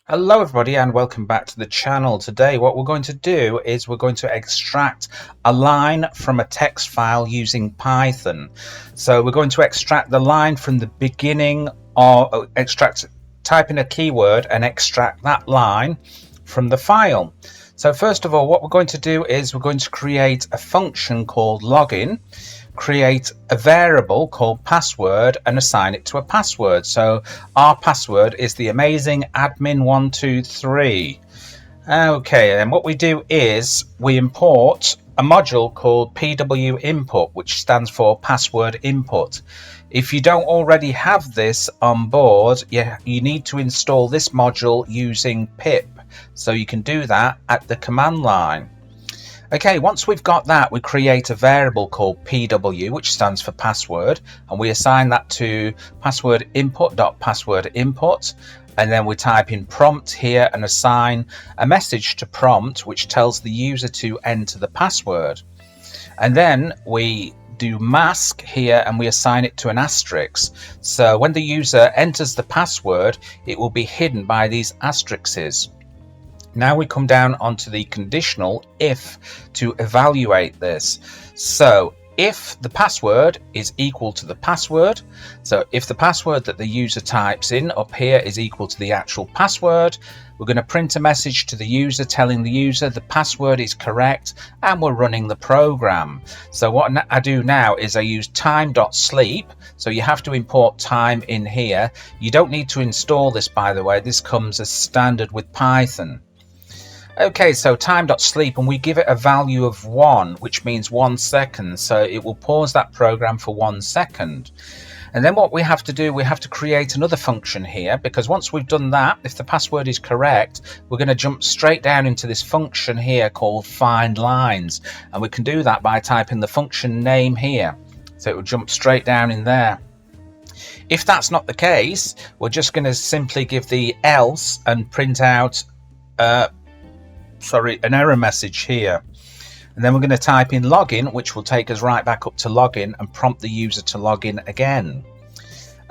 Hello everybody and welcome back to the channel. Today what we're going to do is we're going to extract a line from a text file using Python. So we're going to extract the line from the beginning or type in a keyword and extract that line from the file. So first of all, what we're going to do is we're going to create a function called login, create a variable called password and assign it to a password. So our password is the amazing admin123. Okay, and what we do is we import a module called pw input, which stands for password input. If you don't already have this on board, you need to install this module using pip. So you can do that at the command line. Okay, once we've got that, we create a variable called pw, which stands for password, and we assign that to password input.password input, and then we type in prompt here and assign a message to prompt which tells the user to enter the password. And then we do mask here and we assign it to an asterisk. So when the user enters the password, it will be hidden by these asterisks. Now we come down onto the conditional if to evaluate this. So if the password is equal to the password, so if the password that the user types in up here is equal to the actual password, we're going to print a message to the user telling the user the password is correct and we're running the program. So what I do now is I use time.sleep. So you have to import time in here. You don't need to install this, by the way. This comes as standard with Python. Okay, so time.sleep, and we give it a value of 1, which means 1 second. So it will pause that program for 1 second. And then what we have to do, we have to create another function here, because once we've done that, if the password is correct, we're going to jump straight down into this function here called find lines. And we can do that by typing the function name here. So it will jump straight down in there. If that's not the case, we're just going to simply give the else and print out an error message here, and then we're going to type in login, which will take us right back up to login and prompt the user to log in again.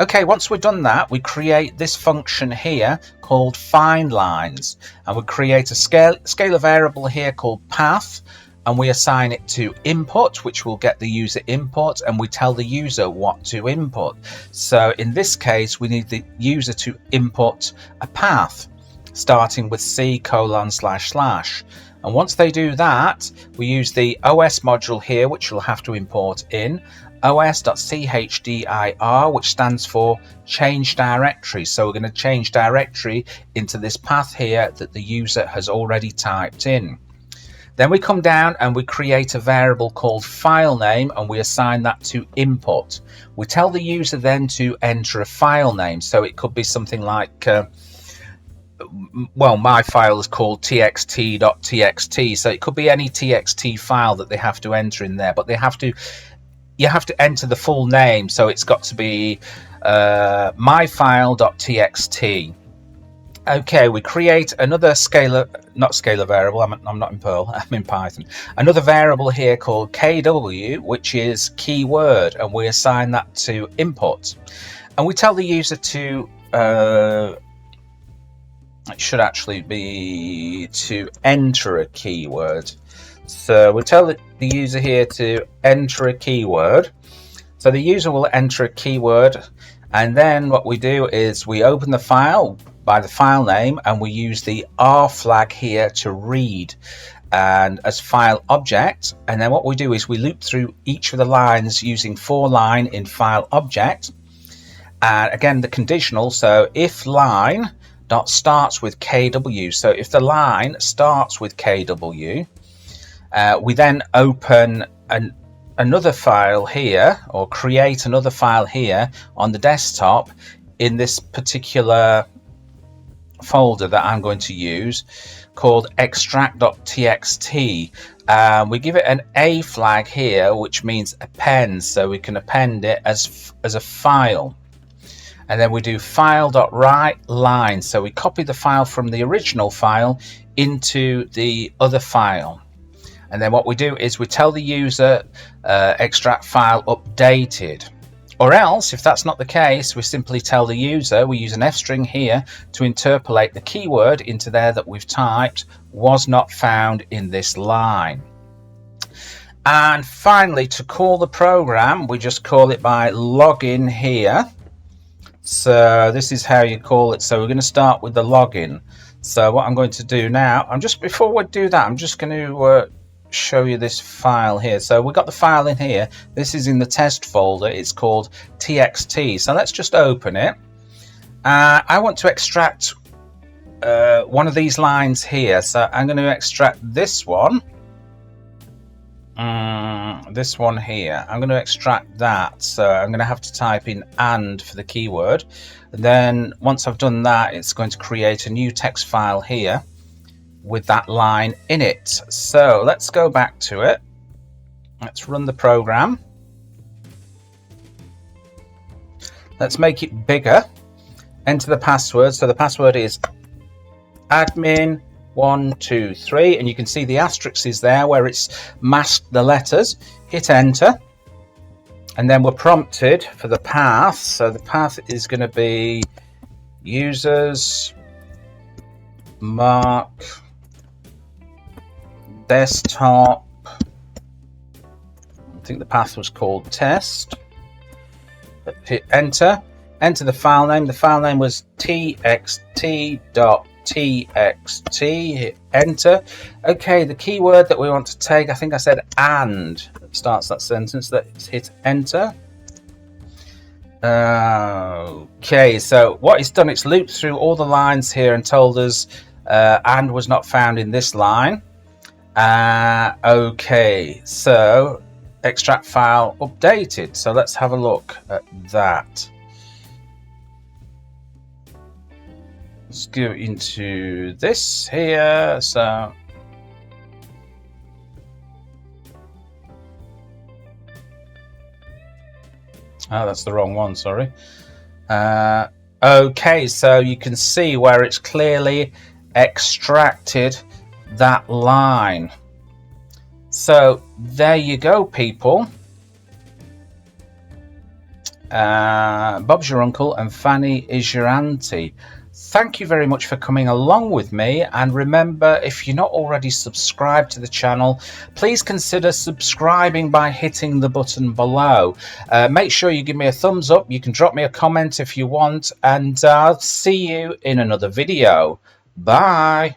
Okay, once we've done that, we create this function here called find lines, and we create a scalar variable here called path, and we assign it to input, which will get the user input, and we tell the user what to input. So in this case, we need the user to input a path starting with C://. And once they do that, we use the OS module here, which you'll have to import in, os.chdr, which stands for change directory. So we're going to change directory into this path here that the user has already typed in. Then we come down and we create a variable called file name, and we assign that to input. We tell the user then to enter a file name. So it could be something like well, my file is called txt.txt, so it could be any txt file that they have to enter in there, but you have to enter the full name, so it's got to be myfile.txt. Okay, we create another scalar variable. I'm not in Perl, I'm in Python. Another variable here called kw, which is keyword, and we assign that to input, and we tell the user to it should actually be to enter a keyword. So we tell the user here to enter a keyword. So the user will enter a keyword, and then what we do is we open the file by the file name, and we use the R flag here to read and as file object. And then what we do is we loop through each of the lines using for line in file object. And again, the conditional, so if line dot starts with kw, so if the line starts with kw, we then open another file here, or create another file here on the desktop in this particular folder that I'm going to use called extract.txt. We give it an A flag here, which means append, so we can append it as a file. And then we do file.write line, so we copy the file from the original file into the other file. And then what we do is we tell the user extract file updated. Or else, if that's not the case, we simply tell the user, we use an F string here to interpolate the keyword into there that we've typed, was not found in this line. And finally, to call the program, we just call it by login here. So this is how you call it. So we're going to start with the login. So what I'm going to do now, before we do that, I'm just going to show you this file here. So we've got the file in here. This is in the test folder. It's called txt. So let's just open it. I want to extract one of these lines here. So I'm going to extract this one. This one here. I'm going to extract that. So I'm going to have to type in and for the keyword. And then once I've done that, it's going to create a new text file here with that line in it. So let's go back to it. Let's run the program. Let's make it bigger. Enter the password. So the password is admin123, and you can see the asterisk is there where it's masked the letters. Hit enter, and then we're prompted for the path. So the path is going to be users mark desktop. I think the path was called test. Hit enter. Enter the file name. The file name was txt.txt. Hit enter. Okay, the keyword that we want to take, I think I said and. It starts that sentence. Let's hit enter. Okay, so what it's done, it's looped through all the lines here and told us and was not found in this line. Okay, so extract file updated. So let's have a look at that. Let's go into this here. So that's the wrong one, sorry. Okay, so you can see where it's clearly extracted that line. So there you go, people. Bob's your uncle and Fanny is your auntie. Thank you very much for coming along with me, and remember, if you're not already subscribed to the channel, please consider subscribing by hitting the button below. Make sure you give me a thumbs up. You can drop me a comment if you want, and I'll see you in another video. Bye.